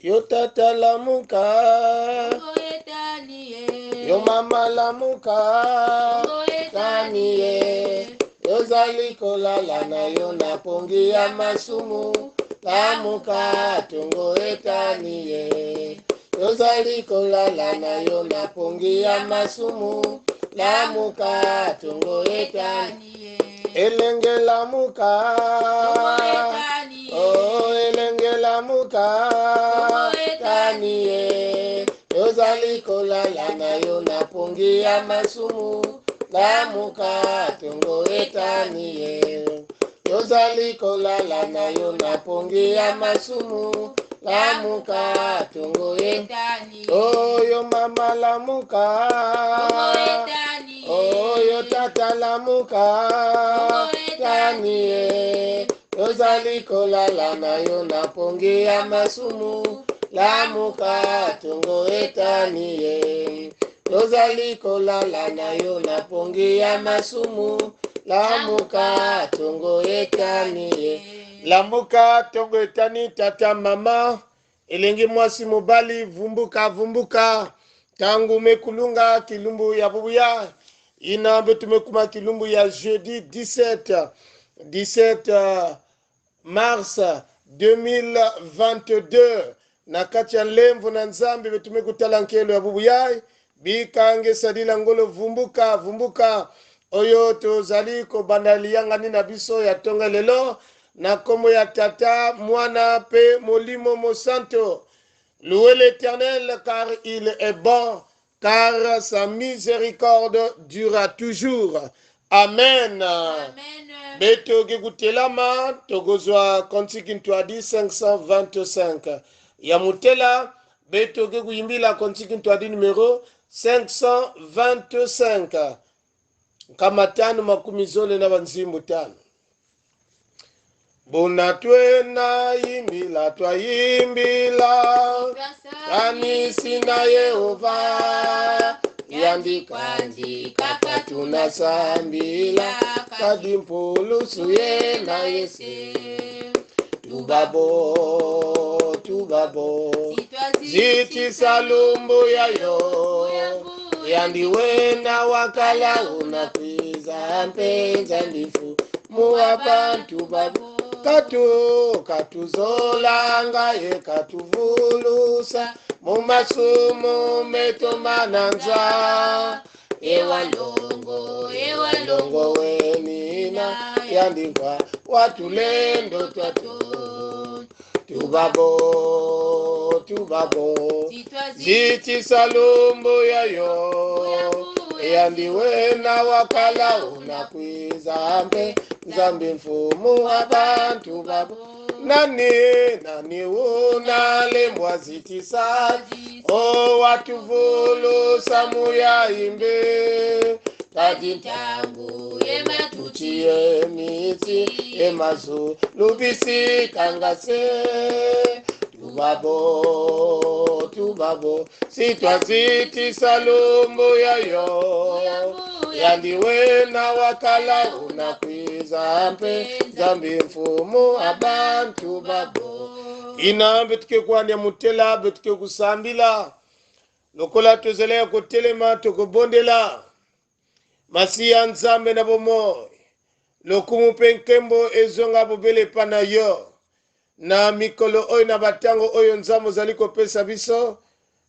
Yo tata lamuka, Kongo etaniye. yo mama lamuka, Kongo taniye. etaniye. Yo zali kolala na yo na pongi ya masumu, lamuka tungo etaniye. Yo zali kolala na yo na pongi ya masumu, lamuka tungo etaniye. Elenge lamuka, oh elenge lamuka, taniye. Yo zali kolala na yo na pongi ya masumu, lamuka tungo etaniye. Yo zali kolala na yo na pongi ya masumu, lamuka tungo etaniye. Oh yo mama lamuka, oh yo tata lamuka, taniye. Yo zali kolala na yo na pongi ya masumu, lamuka tungo etaniye. Yo zali kolala na yo na pongi ya masumu, lamuka tungo etaniye. Lamuka tungo etani tata mama, elengi mwasi mobali, vumbuka vumbuka, tangu mekulunga kilumbu ya bubuya. Ina betumekuma kilumbu ya jeudi 17 mars 2022 na kati ya lemvu na nzambe betumekutala nkelo ya bubuya bikange sadila ngolo vumbuka vumbuka oyo tozali kobanda liyangani na biso ya tonga lelo na kombo ya tata mwana pe molimo mosanto. Louez l'Éternel car il est bon, car sa miséricorde durera toujours. Amen. Amen. Beto gegutelama togozwa kontikin tuadi 525. Yamutela beto geguimbila kontikin tuadi numéro 525. Kamatano makumizole na banzimbu tano. Bona twena yimbila twayimbila kanisi na Yehova yandika katuna sambila kadimpulusu ye na yese tubabo ziti salumbu yayo yandiwena wakala unakwiza mpenza ndifu muwabantu babo katuzolanga ye katuvulusa mumasumu metomananza ewalongo wenina yandikwa watulendo twato tubabo ziti salumbu yayo yandiwena wakala unakwiza mpe nzambe mfumu abantu babo nani unalembwa zitisa o watuvulusa muyaimbe taditangu yematuchie miti emazu lubisi kangase tubabo sitwaziti salumbu yayo yandiwena wakala unakwiza mpe zambi mfumu abantu babo ina betuke kwanya mutela betuke kusambila lokola tozele kotelema tokobondela masiya nzambe na bomo lokumu pe nkembo ezonga bobele pana yo na mikolo oyo na batango oyo nzambe ozali kopesa biso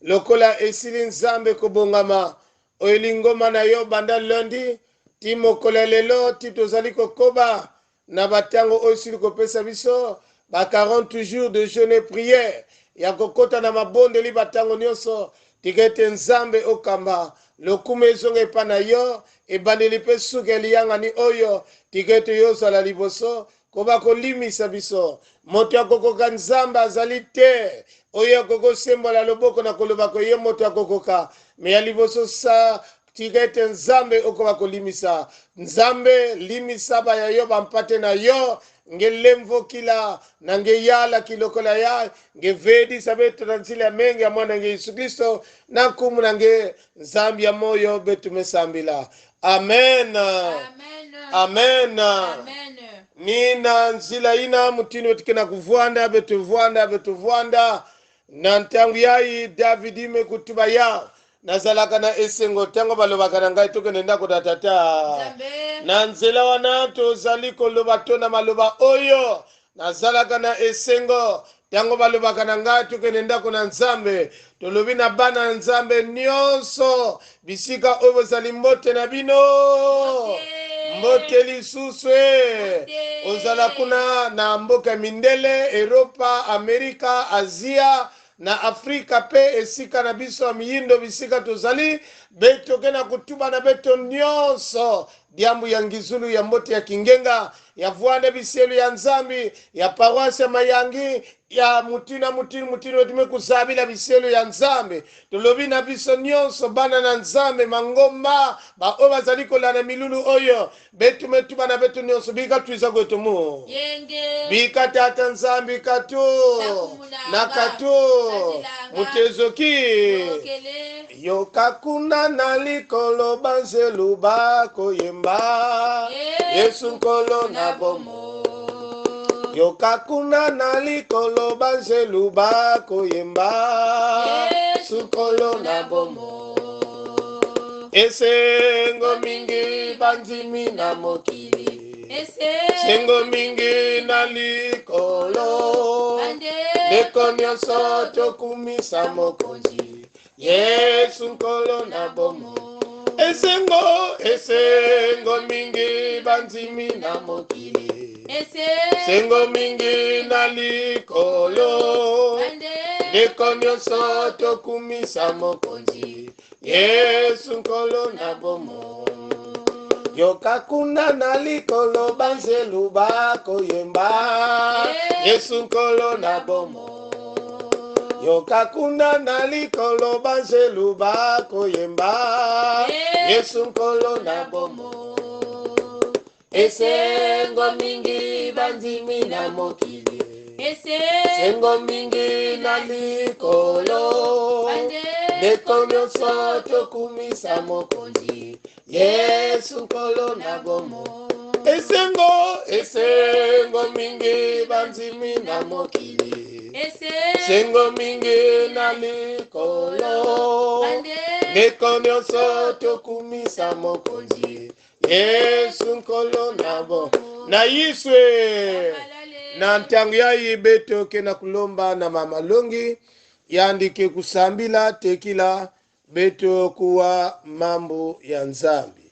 lokola esili nzambe kobongama oyo lingoma na yo banda lundi ti mokolo lelo ti tozali kokoba na batango oyo esili kopesa biso ba 40 jours de jeûne et prière ya kokota na mabondeli batango nyonso tikete nzambe okamba lokumu ezonga epa na yo ebandeli mpe suki eliyangani oyo tikete yozala liboso koba kolimisa biso moto akokoka nzambe azali te oyo akokosembola loboko na koloba ko ye moto akokoka me ya liboso sa tikete nzambe okoba kolimisa nzambe limisa baya yo bampate na yo nge lemvokila na nge yala kilokola ya nge vedi sabeto na nzila mengi ya mwana nge Yesu Kristo na kumu na nge nzambe ya moyo betumesambila amen Amen. amen Amen. nina nzila ina mutini wetikena kuvwanda betuvwanda na ntangu yayi Davidi mekutuba ya nazalaka na esengo tango balobaka na ngai tokende ndako na tata Nzambe. na nzela wana tozali koloba to na maloba oyo nazalaka na esengo tango balobaka na ngai tokende ndako na Nzambe tolobi na bana na Nzambe nyonso bisika oyo bozali mbote na bino mbote lisusu ozala kuna na mboka mindele Europa, Amerika, Asia na Afrika pe esika na biso miyindo bisika tozali betoke na kutuba na beto nyonso diambu ya ngizulu ya mbote ya kingenga ya vuane biselu ya Nzambi ya paroisse ya Mayangi ya mutina wetume kuzabila biselu ya Nzambe tolobi na biso nyonso bana na Nzambe mangomba ba oyo bazali kolanda milulu oyo betume tuba na beto nyonso bika tuiza kwetumu bika tata Nzambi katu na katu mutezoki yokakuna na likolo banzelu bakoyemba Yesu nkolo na bomo yokakuna na likolo banzelu bakoyemba Yesu nkolo na bomo esengo mingi banzimi na mokili esengo mingi na likolo ndeko nyonso tokumisa mokonzi Yesu nkolo na bomo esengo mingi banzimi na mokili esengo mingi na likolo ndeko nyonso tokumisa mokonzi Yesu nkolo na bomo yokakuna na likolo banzelu bakoyemba Yesu nkolo na bomo yokakuna na likolo banzelu bakoyemba Yesu nkolo na bomo esengo mingi banzimi na mokili esengo mingi na likolo ndeko nyonso tokumisa mokonzi Yesu nkolo na bomo esengo mingi banzimi na mokili esengo mingi na likolo ndeko nyonso tokumisa mokonzi Yesu nkolo na bomo na yiswe na ntangu yayi betoke na kulomba na mama longi yandike kusambila tekila beto kuwa mambo ya Nzambi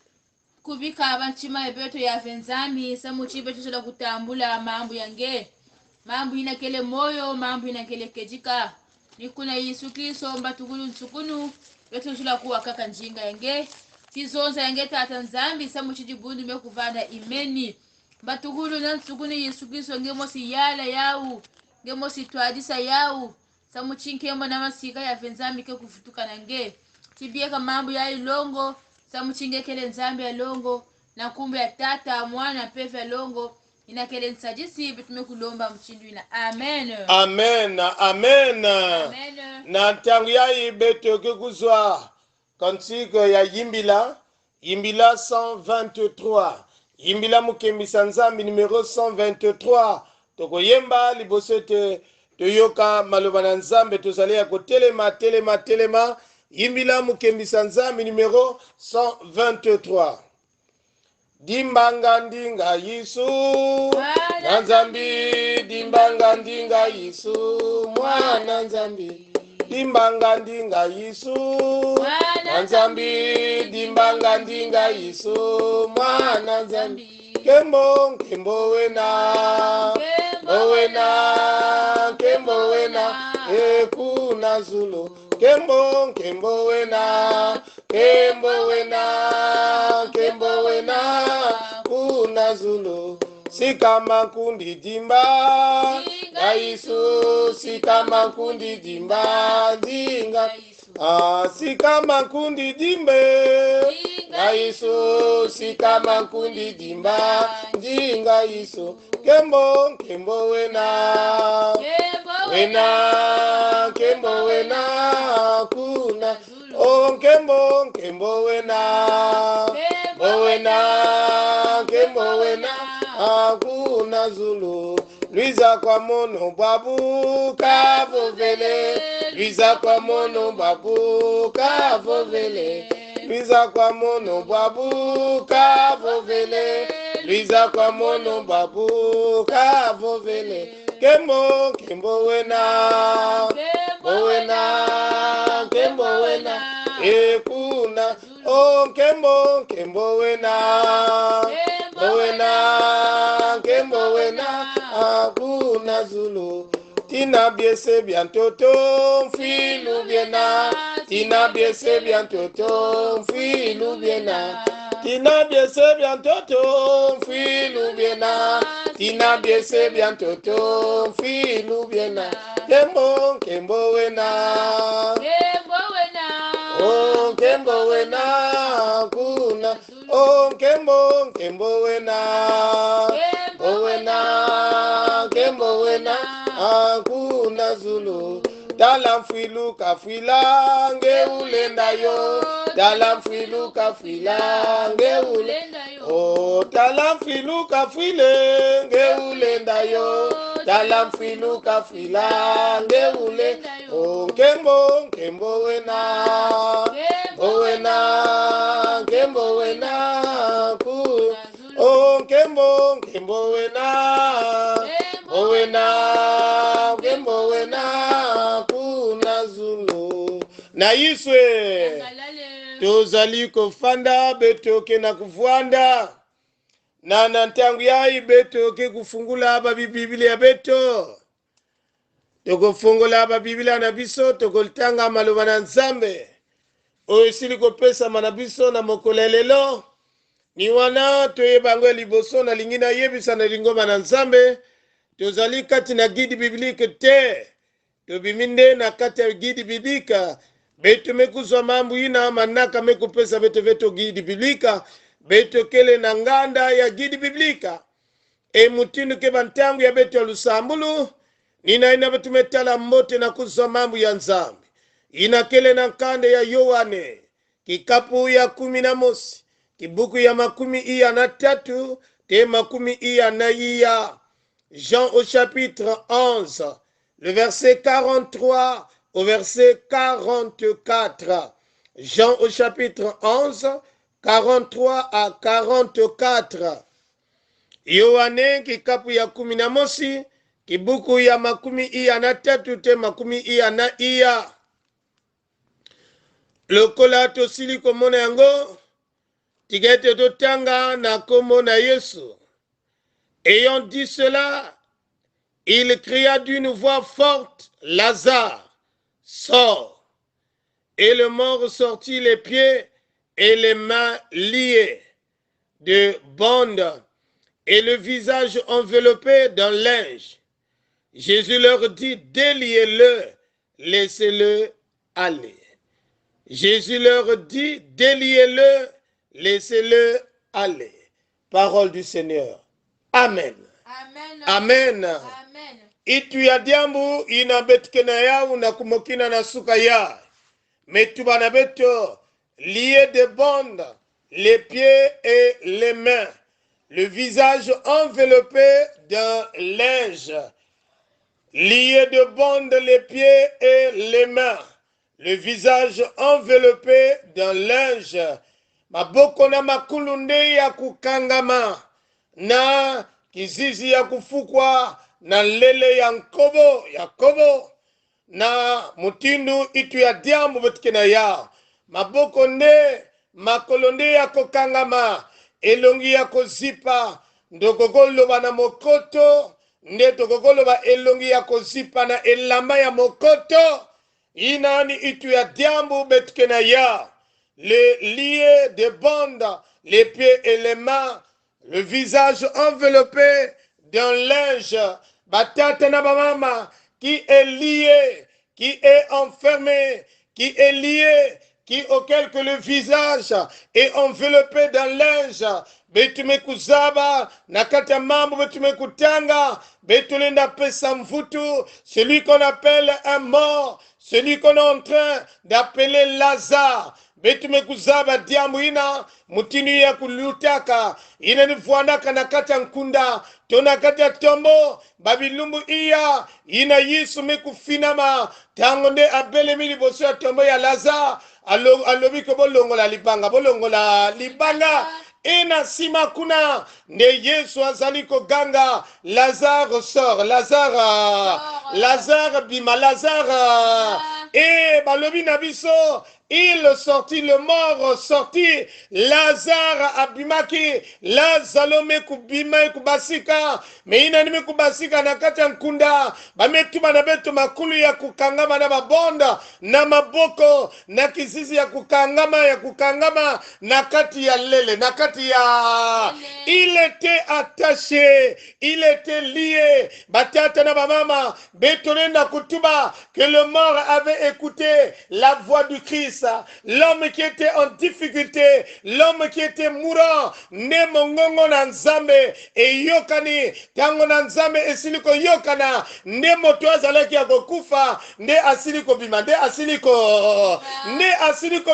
kubika abanchima ebeto ya venzami samuchibe tusola kutambula mambo yange mambo inakele moyo mambo inakele kejika nikuna Yesu Kristo mbatugulu nsukunu beto tusola kuwa kaka njinga yange tizonza yange tata Nzambi samuchijibundu mekuvanda imeni mbatugulu na nsukunu Yesu Kristo ngemosi yala yau ngemosi twadisa yau samuchinkemo na masika ya venzami ke kufutuka nange tibieka mambo ya ilongo samuchingekele Nzambi ya longo na kumbe ya tata mwana pefe ya longo inakele nsajisi bitume kulomba mchindu ina amen amen amen amen na ntangu yayi betoke kuzwa kantiko ya yimbila 123 yimbila mukembisa Nzambi numero 123 tokoyemba libosete toyoka maloba na Nzambe tozali ya kotelema yimbila mukembisa Nzambi numero 123 dimbanga ndinga Yesu na Nzambi dimbanga ndinga Yesu mwana Nzambi dimbanga ndinga Yesu na Nzambi dimbanga ndinga Yesu mwana Nzambi kembo wena ekuna zulu kembo wena kuna zulu sikama kundi dimba na Yesu sikama kundi dimba dinga sikama kundi dimbe na Yesu sikama kundi dimba dinga Yesu kembo wena kuna kembo wena kuna zulu Luiza kwa mono babu kabovele Luiza kwa mono babu kavovele. Luiza kwa mono babu kavovele. Luiza kwa mono babu kavovele. Kembo kembo wena. Kembo wena. Ekuna oh kembo wena. Kembo wena. Akuna Zulu. Tina biese bientoto, filu biena. Tina biese bientoto, filu biena. Tina biese bientoto, filu biena. Tina biese bientoto, filu biena. Kembo wena. Oh kembo wena kuna. Oh kembo wena. Kembo wena. Akuna Zulu. Dalam filu kafila ngeulenda yo. Dalam filu kafila ngeulenda yo. Oh, dalam filu kafile ngeulenda yo. Dalam filu kafila ngeulenda yo. Oh, kembo wena. Kembo wena ku. Oh, kembo wena. Kembo wena kuna Zulu. Na Yiswe tozali kofanda betoke na kuvwanda na nantangu yai betoke kufungula aba Biblia beto tokofungula aba Biblia na biso tokoltanga maloba na Nzambe oyo sili kopesa manabiso na mokolelelo ni wana toyebango liboso na lingina yebisa na lingoma na Nzambe. Tozali kati na guide biblique te. Tobiminde na kati ya guide biblique. Beto mekuzwa mambu ina manaka mekupesa beto veto guide biblique. Beto kele na nganda ya guide biblique. E mutinu ke bantangu ya beto ya lusambulu. Nina ina beto metala mbote na kuzwa mambu ya Nzambe. Ina kele na kande ya Yohane. Kikapu ya 11. Kibuku ya 13. Te 13. Jean au chapitre 11, le verset 43 au verset 44. Jean au chapitre 11, 43 à 44. Yohane kikapu ya 11, kibuku ya 13 te 14. Lokola tosili komona yango, tigete totanga na kombo na Yesu. Ayant dit cela, il cria d'une voix forte, Lazare, sors. Et le mort sortit les pieds et les mains liés de bandes et le visage enveloppé d'un linge. Jésus leur dit, déliez-le, laissez-le aller. Jésus leur dit, déliez-le, laissez-le aller. Parole du Seigneur. Amen. Amen. Amen. Itu ya diambu inabetkena yao na kumokina na suka ya. Metubana beto lié de bandes, les pieds et les mains, le visage enveloppé d'un linge. Lié de bandes, les pieds et les mains, le visage enveloppé d'un linge. Maboko na makulunde ya kukangama. Na kizizi ya kufukwa na lele ya Yakobo na mutindu itu ya diambu betkena ya maboko nde makolonde ya kokangama elongi ya kozipa ndokokoloba na mokoto nde tokokoloba elongi ya kozipa na elamba ya mokoto inani itu ya diambu betkena ya le lié de bandes, les pieds et les mains, le visage enveloppé d'un linge, batata na bamama, qui est lié, qui est enfermé, qui est lié, auquel que le visage est enveloppé d'un linge. Betumekuzaba, nakata mambo betumekutanga, betulenda pesa mvutu, celui qu'on appelle un mort, celui qu'on est en train d'appeler Lazare. betume kuzaba diamu ina mutinu ya kulutaka ina nifuanaka na kata nkunda tona kata tombo babilumbu iya ina yisu mekufinama tango nde abele mili boso ya tombo ya Lazare alobi ko bolongola libanga ina sima kuna nde Yesu azali koganga Lazare sort Lazare bima Lazare balobi na biso il sortit, le mort sorti, Lazare abimaki, Lazalo mekubima kubasika, meina nime kubasika na kati nkunda, bametuma na beto makulu ya kukangama na mabonda, na maboko, na kizizi ya kukangama, na kati ya lele, na kati ya... Il était attaché, il était lié, batata na bamama, betone na kutuba, que le mort avait écouté la voix du Christ. L'homme qui était en difficulté, l'homme qui était mourant, ne mongongo na nzambe e yokani tango na nzambe esiliko yokana ne moto azalaki ya kokufa nde asiliko bima nde asiliko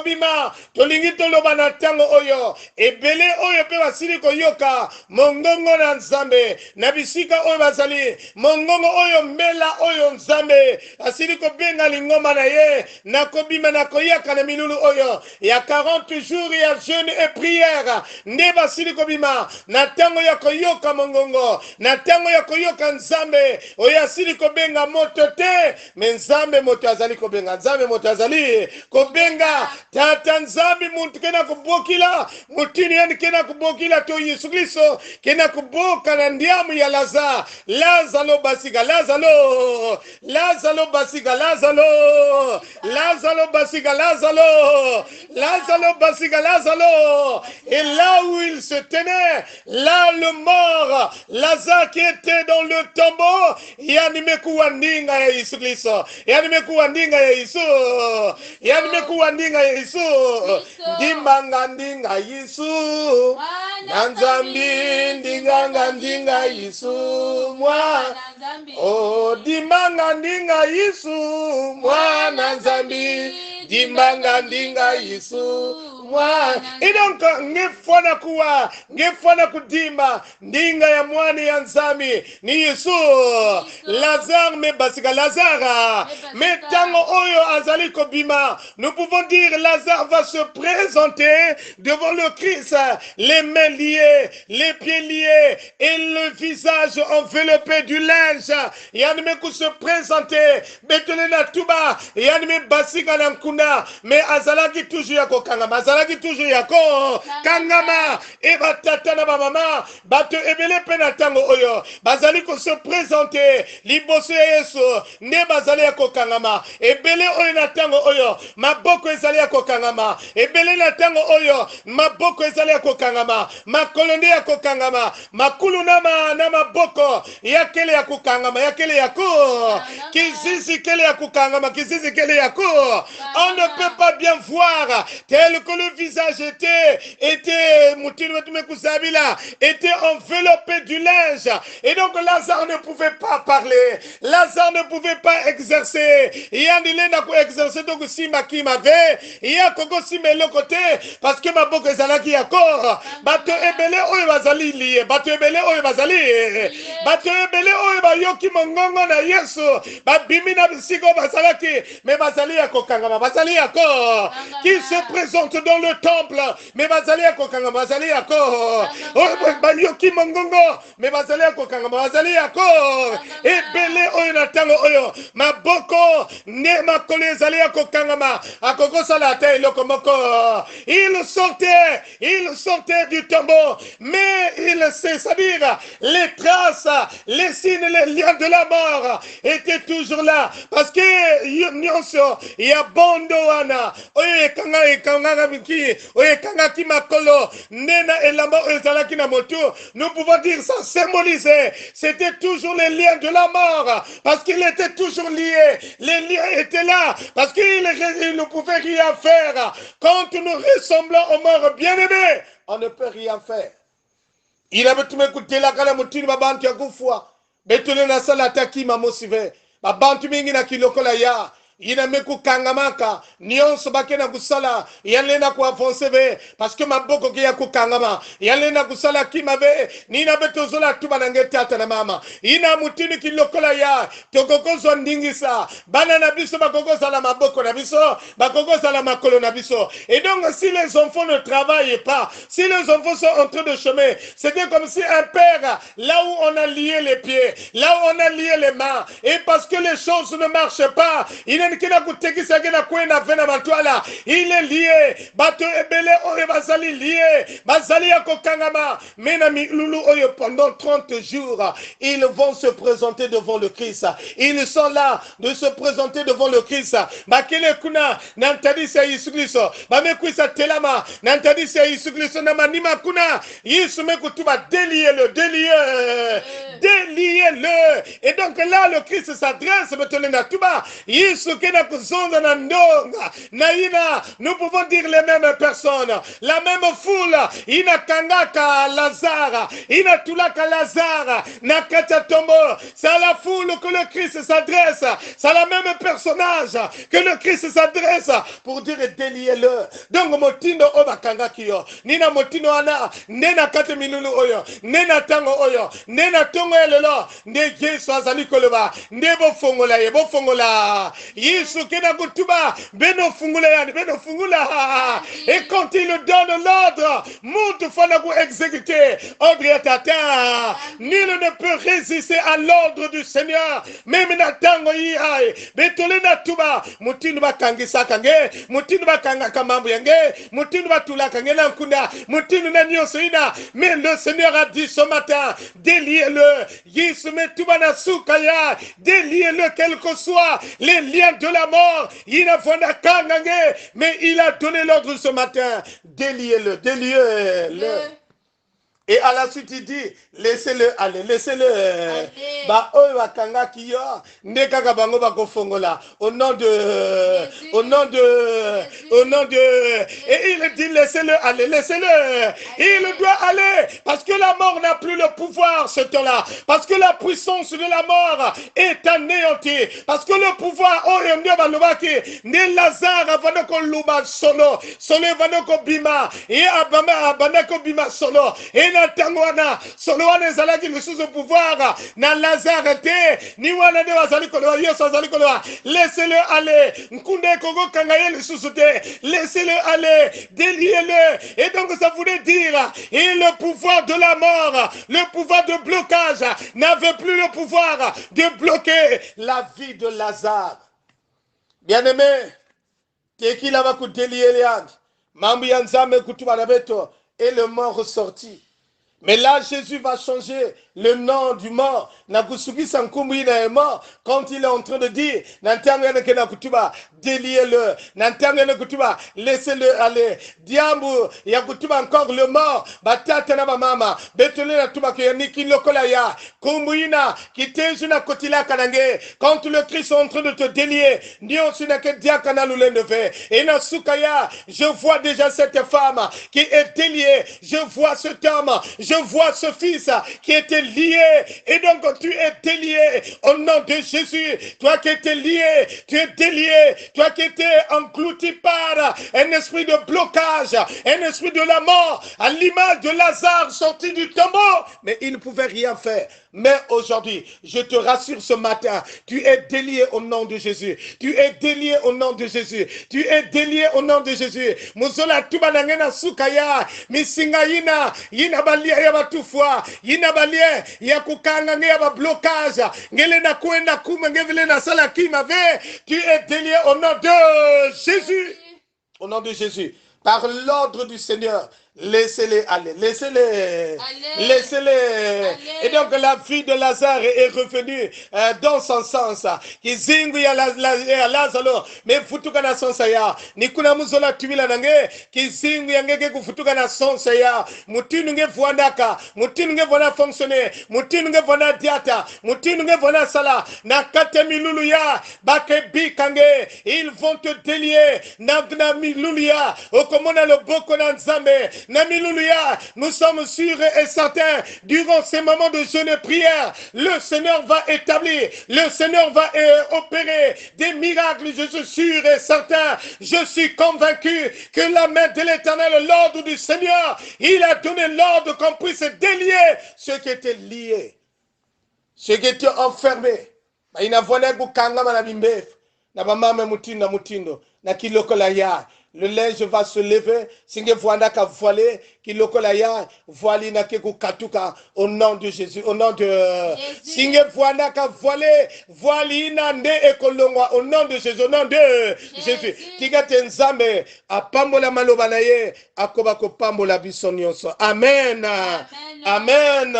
bima tolingi toloba na tango oyo ebele oyo pe asiliko yoka mongongo na nzambe na bisika oyo bazali mongongo oyo mbela oyo nzambe asiliko benga lingoma na ye na kobima na koyaka na milulu oyo ya 40 jours ya jeûne et prière nde basili kobima na tango ya koyoka mongongo na tango ya koyoka nzambe oyo asili kobenga moto te me nzambe moto azali kobenga nzambe moto azali kobenga tata nzambe muntu kena kubokila mutini yani kena kubokila to Yesu Kristo kena kuboka na ndiamu ya Lazaro basika Lazaro basika Lazaro. Et là où il se tenait, là le mort, Lazare qui était dans le tombeau, yanimeku wandinga ya Yesu Kristo. Yanimeku wandinga ya Yesu. Ndinga Yesu. Nanzambi ndinga Yesu. Oh, ndinga Yesu. Mwana nzambi. Ndinga Yesu. Et donc ngefwana kudima ndinga ya mwani ya nzami ni Yesu. Lazare me basika Lazare mais tango oyo azali kobima, nous pouvons dire Lazare va se présenter devant le Christ, les mains liées, les pieds liés et le visage enveloppé du linge. Yanime ku se présenter betele na tuba yanime basika na nkunda mais azalaki toujours yako kangama azalaki toujours yako kangama et batata na mama bato ebele pe na tango oyo bazali ko se présenter liboso Yesu ne bazali yako kangama ebele oyo na tango oyo maboko ezali yako kangama ebele na tango oyo maboko ezali yako kangama makolonde yako kangama makulu na maboko yakele yako kangama yakele yako kizizi kele yako kangama kizizi kele yako. On ne peut pas bien voir tel que le visage était enveloppé du linge. Et donc Lazare ne pouvait pas parler. Lazare ne pouvait pas exercer. Il y a exercer donc si ma qui m'avait. Il y a koko si me le côté parce que ma boko ezalaki yakor. Bato ebele oyo bazali lié. Bato ebele oyo bazali. Bato ebele oyo bayoki mongongo na Yesu. Babimi na bisiko bazalaki. Mais bazali yakokangama bazali yakor. Qui se présente dans le temple. Mais bazali yakokangama bazali yakor. Bayoki mongongo. Mais bazali yakokangama bazali yakor. Ebele oyo na tango oyo. Maboko ne makole ezali yakokangama. Akoko salata eloko moko. Il sortait du tombeau. Mais il sait, c'est-à-dire les traces, les signes, les liens de la mort étaient toujours là. Parce que nyonso ya bondo wana oye kanga miki oye kanga ki makolo nena elamba ezalaki na moto. Nous pouvons dire ça symbolisait, c'était toujours les liens de la mort parce qu'il était toujours lié. Les liens étaient là parce qu'il ne pouvait rien faire. Quand nous ressemblons aux morts bien-aimés, on ne peut rien faire. Il a betu écouter la kala mutini babantu ya kufwa betule na sala taki mamosive babantu mingi na kilokola ya ina meku kangamaka nyonso bakena kusala yalena ku avancer be parce que maboko ki ya kukangama yalena kusala kima be nina betozola tuba nange tata na mama ina mutini kilokola ya tokokozwa ndingisa bana na biso bakokoza la maboko na biso bakokoza la makolo na biso. Et donc si les enfants ne travaillent pas, si les enfants sont en train de chemin, c'était comme si un père, là où on a lié les pieds, là où on a lié les mains, et parce que les choses ne marchent pas, il est lié, bato ebele oyo bazali lié, bazali ya kokangama, menami lulu oyo pendant 30 jours, ils vont se présenter devant le Christ. Ils sont là de se présenter devant le Christ. Bakele kuna nantadisa Yesu Kristo, bamekuisa telama nantadisa Yesu Kristo na manima kuna Yesu mekutuba déliez-le, déliez-le. Et donc là le Christ s'adresse maintenant na tuba Yesu kena kuzonda na ndonga na ina, nous pouvons dire les mêmes personnes, la même foule, ina kangaka Lazare, ina tulaka Lazare na katatombo. C'est à la foule que le Christ s'adresse, c'est la même personnage que le Christ s'adresse pour dire déliez-le. Donc motindo obakanga kiyo nina motindo ana nena kate milulu oyo nena tango oyo nena tongo elelo nde Yesu azali koloba nde bofongola ye bofongola Yesu kena kutuba beno fungula yani beno fungula. Et quand il donne l'ordre monte fana ku exécuter ordre tata. Nul ne peut résister à l'ordre du Seigneur même na tango yi ai betole na tuba mutindo bakangisa kange mutindo bakanga kamambo yange mutindo batula kange na nkunda mutindo na nyonso ina. Mais le Seigneur a dit ce matin déliez-le Yesu metuba na sukaya déliez-le quel que soit les liens de la mort ina fonda kangange. Mais il a donné l'ordre ce matin déliez-le, déliez-le. Et à la suite il dit laissez-le aller, laissez-le. Ba oyo bakanga kiyo ndeka bango bakofongola au nom de Jésus. Au nom de et il dit laissez-le aller, laissez-le. Il doit aller parce que la mort n'a plus le pouvoir ce temps-là, parce que la puissance de la mort est anéantie, parce que le pouvoir oyo ndio balobaki ne Lazare avandako luba solo vandako bima et abandako bima solo et na tangwana solo wana ezalaki lisusu pouvoir na Lazare te ni wana nde bazali koloba Yesu azali koloba laissez-le aller nkunde koko kanga ye lisusu te laissez-le aller déliez-le. Et donc ça voulait dire et le pouvoir de la mort, le pouvoir de blocage n'avait plus le pouvoir de bloquer la vie de Lazare. Bien-aimé, teki lava ku délier liand mambo ya nzambe kutuba na beto et le mort ressorti. Mais là, Jésus va changer le nom du mort. Nakusugi Sankumbi est mort quand il est en train de dire déliez-le, laissez-le aller. Diambo, Yakutuba encore le mort. Batata na mama, Betele na tuba ki lokola ya. Kumbuina, qui tejuna kotila kanange. Quand le Christ est en train de te délier, Dion sunake diakana lulendeve. Et na sukaya, je vois déjà cette femme qui est déliée. Je vois cet homme. Je vois ce fils qui était lié. Et donc tu es délié au nom de Jésus. Toi qui étais lié, tu es délié. Toi qui étais englouti par un esprit de blocage, un esprit de la mort, à l'image de Lazare sorti du tombeau. Mais il ne pouvait rien faire. Mais aujourd'hui, je te rassure ce matin, tu es délié au nom de Jésus. Tu es délié au nom de Jésus. Tu es délié au nom de Jésus. Muzola tuba nangena sukaya, misinga yina balia ya batufwa, yina balia ya kukanga ya ba blocage, ngele na kuenda kuma ngevele na sala kima ve. Tu es délié au nom de Jésus. Au nom de Jésus. Par l'ordre du Seigneur. Laissez-les aller, laissez-les, laissez-les. Et donc la vie de Lazare est revenue dans son sens. Kizingu ya Lazaro, mais futuka na sonsa ya. Nikuna muzola tuila nange, kizingu ya ngeke kufutuka na sonsa ya. Mutinu nge vuandaka, mutinu nge vona fonctionner, mutinu nge vona diata, mutinu nge vona sala. Na kate milulu ya, bake bikange, ils vont te délier. Na milulu ya, okomona le boko na nzambe. Alléluia. Nous sommes sûrs et certains, durant ces moments de jeûne et prière, le Seigneur va établir, le Seigneur va opérer des miracles, je suis sûr et certain. Je suis convaincu que la main de l'Éternel, l'ordre du Seigneur, il a donné l'ordre qu'on puisse délier ceux qui étaient liés, ceux qui étaient enfermés. Il n'a voulu kanga manabimbe, na bamama mutindo mutindo, na kiloko la ya. Le linge va se lever, singe voanda ka voilé, kiloko la ya, voili na keku katuka, au nom de Jésus, au nom de singe voanda ka voilé, voili na nde ekolongwa, au nom de Jésus, au nom de Jésus. Tika tenzambe, a pambola maloba na ye, akoba ko pambola biso nyonso. Amen. Amen.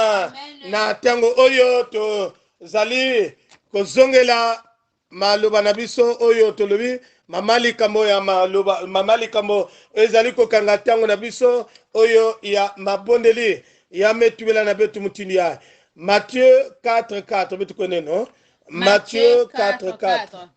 Na tango oyo to zali kozongela maloba na biso oyo tolobi mamali kambo ya maloba mamali kambo ezali kokanga tango na biso oyo ya mabondeli ya metuela na betu mutindi ya Matthieu 4:4 betu koneno Matthieu 4:4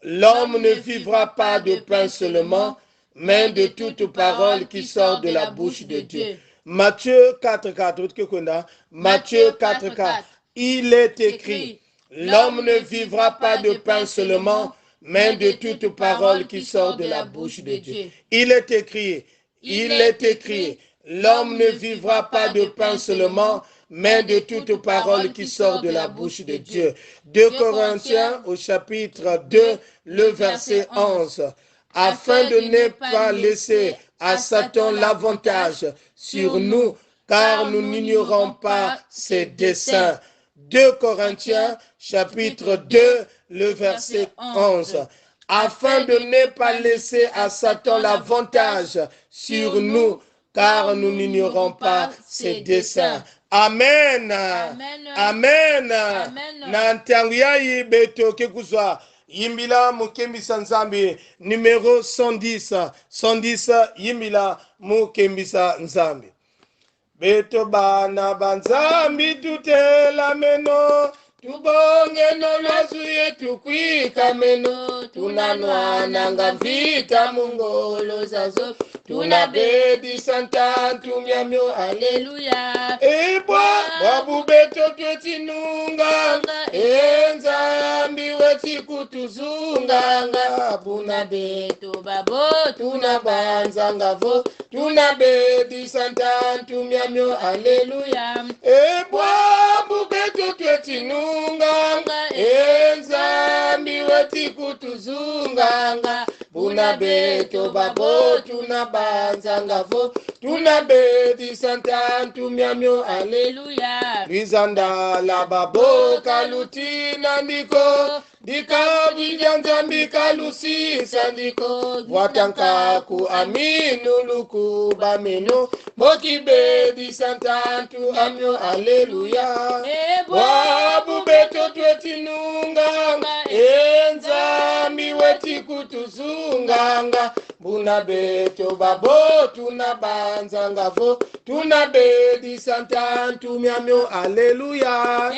L'homme ne vivra pas de pain seulement mais de toute parole qui sort de la bouche de Dieu. Matthieu 4:4 betu konena Matthieu 4:4 Il est écrit L'homme ne vivra pas de pain seulement, mais de toute parole qui sort de la bouche de Dieu. Il est écrit, l'homme ne vivra pas de pain seulement, mais de toute parole qui sort de la bouche de Dieu. 2 Corinthiens au chapitre 2, le verset 11. Afin de ne pas laisser à Satan l'avantage sur nous, car nous n'ignorons pas ses desseins. 2 Corinthiens, chapitre 2, le verset 11. Afin de ne pas laisser à Satan l'avantage sur nous, car nous n'ignorons pas ses desseins. Amen. Amen. Nantangiai beto kekuzwa. Yimbila mukembisa nzambi numéro 110. 110 yimbila mukembisa nzambi. Beto bana banzambi tutela meno tubonge no lwazu yetu kwika meno tunanwana vita mungolo zazo tunabedi santantu myamyo haleluya babu beto twetinunganga enzambi weti kutuzunganga buna beto babo tunabanzanga vo tunabedi santantu myamyo haleluya babu beto twetinunganga enzambi weti kutuzunganga buna beto babo tunabanzanga vo tunabedi santantu myamyo haleluya bizanda la babo kalutina ndiko dika bijanzambi kalusisa ndiko watanka ku aminu luku bameno bokibedi santantu amyo haleluya wabu beto twetinunganga enzambi weti kutuzunganga buna beto babo tunabanzanga vo tunabedi santantu myamyo haleluya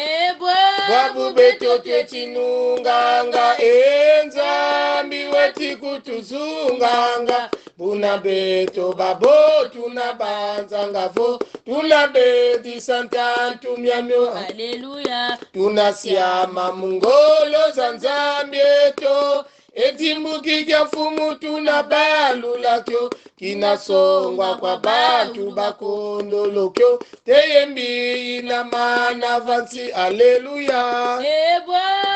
wabu beto twetinunganga enzambi weti kutuzunganga buna beto babo tunabanzanga vo tunabedi santantu myamyo haleluya tunasiama mungolo za nzambi eto etimbuki kya mfumu tunabalulakyo kinasongwa kwa bantu bakondolokyo teyembi na mana vansi haleluya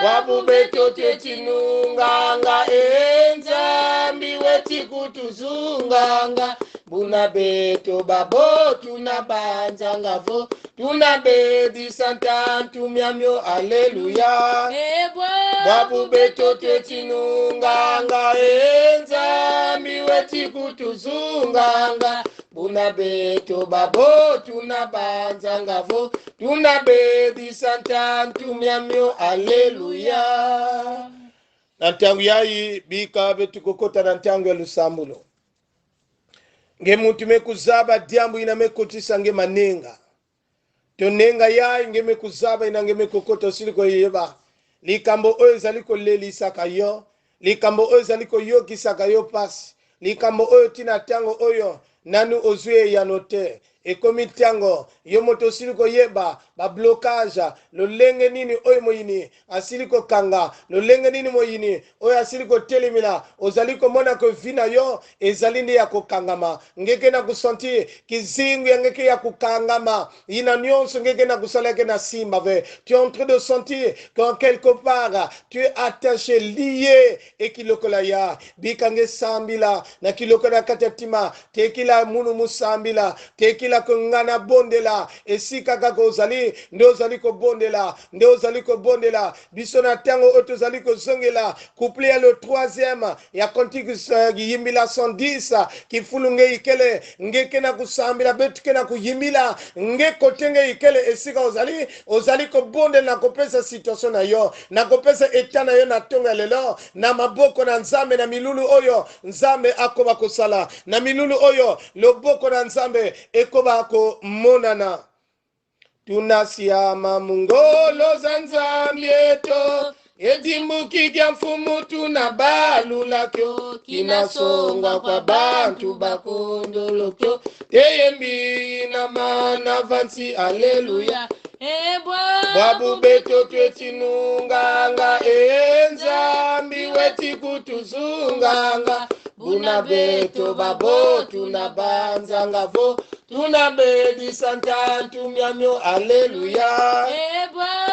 wabu beto twetinunganga enzambi weti kutuzunganga buna beto babo tunabanzanga vo tunabedi santantu myamyo haleluya wabu beto twetinunganga enzambi weti kutuzunganga buna beto babo tunabanzanga vo tunabedi santantu myamyo haleluya. Nantangu yayi bika betu kokota nantangu ya lusambulo nge muntu mekuzaba diambu ina mekotisa nge manenga tonenga yayi nge mekuzaba ina nge mekokota siliko yeba likambo oyo ezali kolelisaka yo likambo oyo ezali koyokisaka yo pasi likambo oyo tina tango oyo nanu ozue ya note ekomi tiango yomoto siliko yeba ba blocage lolenge nini oyo moyini asiliko kanga lolenge nini moyini oyo asiliko telimila ozaliko mona ko vina yo ezalinde ya kokangama ngeke na kusentir kizingu ya ngeke ya kukangama ina nyonso ngeke na kusaleke na simba ve tu es en train de sentir qu'en quelque part tu es attaché lié et kilokola ya bikange sambila na kilokola katatima tekila munu musambila tekila kongana bondela esika kaka ozali nde ozali kobondela nde ozali kobondela biso na ntango oyo tozali kozongela couple ya le troisième ya kontiku yimbila 110 kifulunge ikele ngeke na kusambila betuke na kuyimbila nge kotenge ikele esika ozali kobondela na kopesa situation na yo na kopesa eta na yo na tonga lelo na maboko na nzambe na milulu oyo nzambe akoba kosala na milulu oyo loboko na nzambe ekoba komonana tunasiama mungolo za nzambe eto edimbuki kya mfumu tunabalulakyo kinasonga kwa bantu bakondolokyo teyembi na mana vansi aleluya bwabu beto twetinunganga enzambi weti kutuzunganga buna beto babo tunabanzanga vo tunabedi santantu myamyo aleluya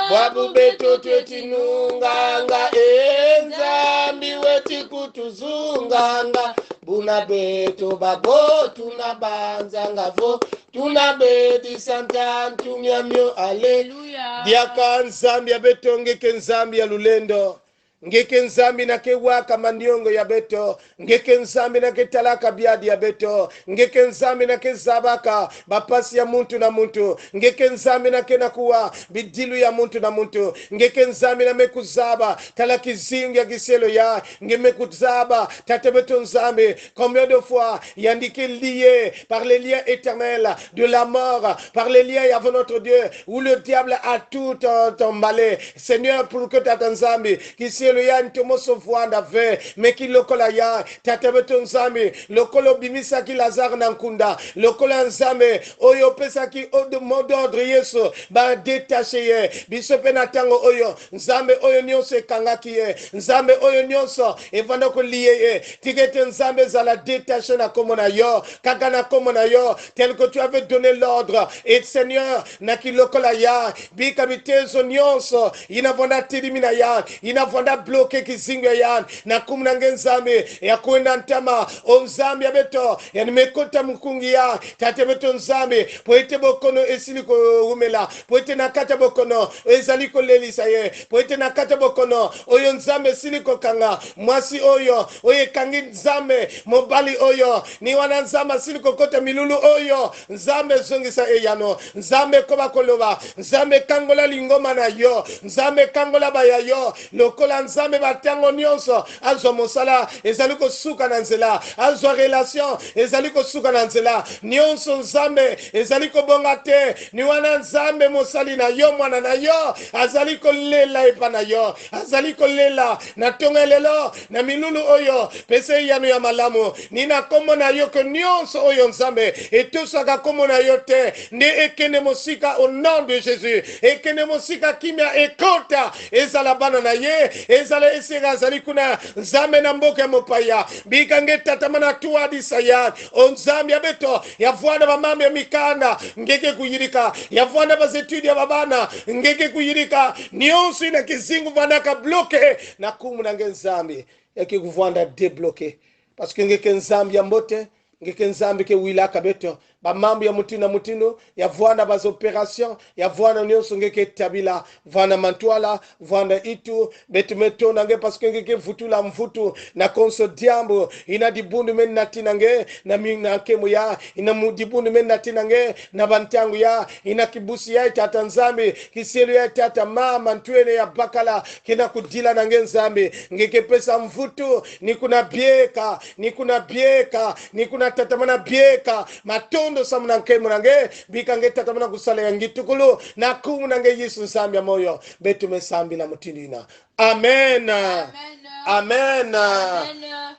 bwabu beto twetinunganga enzambi weti kutuzunganga buna beto babo tunabanzanga vo tunabedi santantu myamyo aleluya diaka nzambi ya beto ngeke nzambi ya lulendo ngeke nzambi na kewaka mandiongo ya beto ngeke nzambi na ketalaka biadi ya beto ngeke nzambi na kezabaka bapasi ya muntu na muntu ngeke nzambi na kenakuwa bidilu ya muntu na muntu ngeke nzambi na mekuzaba talaki zingi ya giselo ya nge mekuzaba tate beto nzambi combien de fois yandike lié par les liens éternels de la mort par les liens avant notre Dieu où le diable a tout emballé Seigneur pour que tata nzambi kisi le ya ntomoso vuanda ve meki lokola ya tatebeto nzambe lokolo bimisa ki Lazare na nkunda lokola nzambe oyo pesa ki de mot d'ordre yeso ba détaché ye biso pe na tango oyo nzambe oyo nyonso ekangaki ye nzambe oyo nyonso evanda ko lié ye tikete nzambe zala détaché na komo na yo kaka na komo na yo tel que tu avais donné l'ordre et Seigneur na ki lokola ya bika bitezo nyonso inavanda tirimina ya inavanda bloke kizingo ya na kumnange nzambe ya kwenda ntama o nzambe ya beto ya nimekota mkungi ya tate beto nzambe poete bokono esiliko umela poete nakata bokono ezaliko lelisa ye poete nakata bokono oyo nzambe siliko kanga mwasi oyo oye kangi nzambe mobali oyo ni wana nzambe siliko kota milulu oyo nzambe zongisa eyano nzambe koba koloba nzambe kangola lingoma na yo nzambe kangola baya yo lokola nzambe batango nyonso azwa mosala ezali kosuka na nzela azwa relation ezali kosuka na nzela nyonso nzambe ezali kobonga te ni wana nzambe mosali na yo mwana na yo azali kolela epa na yo azali kolela na tonga lelo na milulu oyo pese yano ya malamu ni na kombo na yo ke nyonso oyo nzambe etosaka kombo na yo te nde ekende mosika au nom de Jésus ekende mosika kimia ekota ezala bana na ye ezala esika azali kuna nzambe na mboka mopaya bikange tatamana tuadisa ya onzambe ya beto ya vwana bamambe ya mikanda ngeke kuyirika ya vwana bazetudi ya babana ngeke kuyirika nyonso ina kizingu vanaka bloke na kumu na nzambe yake kuvwanda débloqué parce que ngeke nzambe ya mbote ngeke nzambe ke wilaka beto bamambo ya mutino mutino ya vwana baz opération ya vwana nyonso ngeke tabila vwana mantwala vwana itu betumeto nange parce que ngeke vutula mvutu na konso diambo ina dibundu men natinange na mina kemo ya ina mudibundu men natinange na bantangu ya ina kibusi ya tata nzambe kiselu ya tata mama ntwene ya bakala kina kudila nange nzambe ngeke pesa mvutu ni kuna bieka ni kuna tatamana bieka matondo samuna nkemu nange bikange tatamana kusala ya ngitukulu na kumu nange Yesu nzambe ya moyo betu mesambi na mutinina amen amen, amen.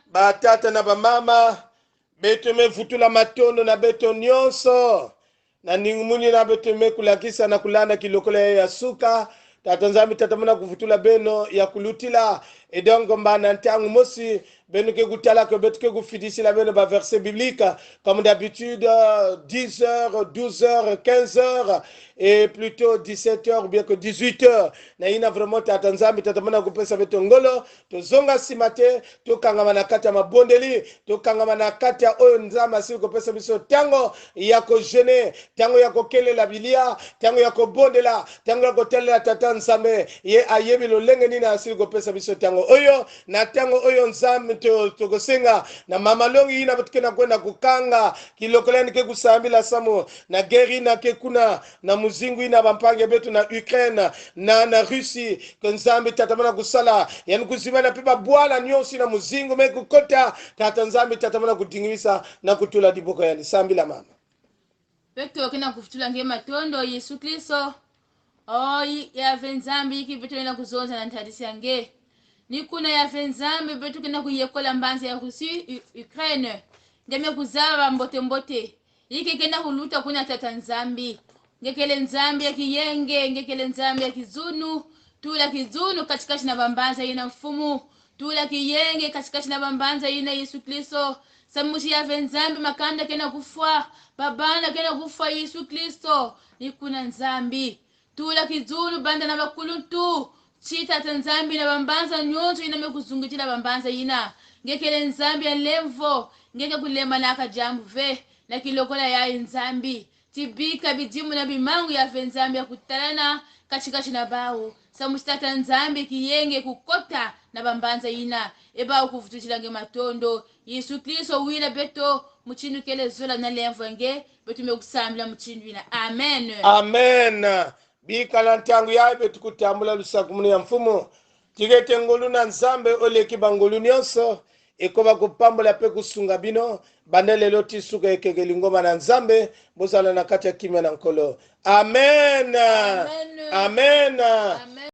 Batata na bamama beto me futula matondo na beto nyonso na ningumuni na beto me kulakisa na kulanda kilokole ya suka tata nzambe tatamana kuvutula beno ya kulutila edongo mbana ntangu mosi beno ke gutala ke beto ke gufidisi la beno ba verset biblique comme d'habitude 10h 12h 15h et plutôt 17h ou bien que 18h na ina vraiment tata nzambe tatamana kupesa beto ngolo to zonga simate to kangama na kati ya mabondeli to kangama na kati ya oyo nzambe asili kopesa biso tango ya ko jeûner tango ya kokelela bilia tango ya kobondela tango ya kotelela tata nzambe ye ayebi lolenge nini asili kopesa biso tango oyo na tango oyo nzambe tokosenga na mamalongi ina batukena kwenda kukanga kilokoleni ke kusambila samo na geri na ke kuna na muzingu ina bampange betu na Ukraine na Russie ke nzambe tatamana kusala yani kuzimana pipa bwala nyosi na muzingu me kukota tata nzambe tatamana kudingisa na kutula diboko yani sambila mama beto kena kufutula nge matondo Yesu Kristo ya venzambi iki beto na kuzonza na ntadisi yange ni kuna ya venzambi beto kena kuyekola mbanza ya Rusi Ukraine ndeme kuzaba mbote iki kena kuluta kuna tata nzambi ngekele nzambi ya kiyenge ngekele nzambi ya kizunu tula kizunu katikati na bambanza ina mfumu tula kiyenge katikati na bambanza ina Yesu Kristo samushi ya venzambi makanda kena kufwa babana kena kufwa Yesu Kristo ni kuna nzambi tula kizunu banda na bakuluntu chita tanzambi na bambanza nyonso ina mekuzungitila bambanza ina ngekele nzambi ya lemvo ngeke kulema na akajambu ve na kilokola ya nzambi tibika bidimu na bimangu ya venzambi ya kutalana katikati na bawu samusitata nzambi kiyenge kukota na bambanza ina eba kuvututilange matondo Yesu Kristo wila beto muchindu kele zola na lemvo nge beto mekusambila muchindu ina amen amen bikala ntangu yaye betu kutambula lusakumuni ya mfumu tigete ngolu na nzambe oleki bangolu nyonso ekoba kupambola pe kusunga bino bandele loti suka ekekeli ngoma na nzambe bozala na kati ya kimya na nkolo amen amen, amen. Amen.